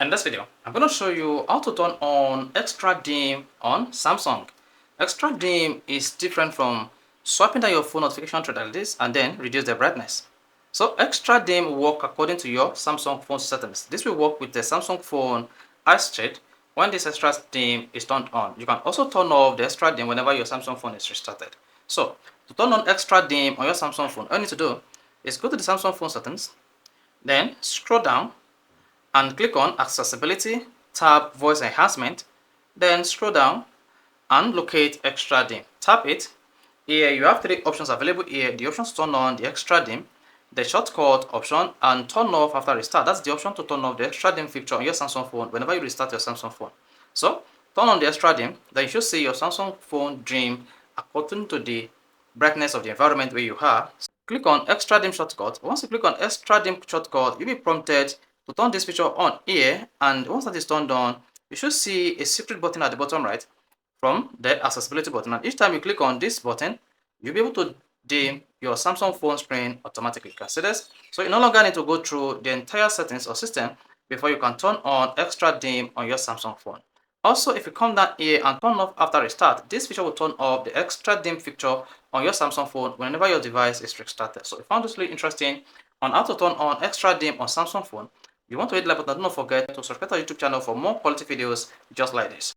In this video, I'm going to show you how to turn on extra dim on Samsung. Extra dim is different from swiping down your phone notification through like this and then reduce the brightness. So extra dim will work according to your Samsung phone settings. This will work with the Samsung phone iStreet when this extra dim is turned on. You can also turn off the extra dim whenever your Samsung phone is restarted. So to turn on extra dim on your Samsung phone, all you need to do is go to the Samsung phone settings, then scroll down and click on Accessibility, tap Voice Enhancement, then scroll down and locate Extra Dim. Tap it. Here you have three options available here. The option to turn on the extra dim, the shortcut option, and turn off after restart. That's the option to turn off the extra dim feature on your Samsung phone whenever you restart your Samsung phone. So turn on the extra dim, then you should see your Samsung phone dim according to the brightness of the environment where you are. Click on extra dim shortcut. Once you click on extra dim shortcut, you'll be prompted to turn this feature on here, and once that is turned on, you should see a secret button at the bottom right from the accessibility button, and each time you click on this button, you'll be able to dim your Samsung phone screen automatically. You can see this. So you no longer need to go through the entire settings or system before you can turn on extra dim on your Samsung phone. Also, if you come down here and turn off after restart, this feature will turn off the extra dim feature on your Samsung phone whenever your device is restarted. So if you found this really interesting on how to turn on extra dim on Samsung phone, you want to hit the like button, don't forget to subscribe to our YouTube channel for more quality videos just like this.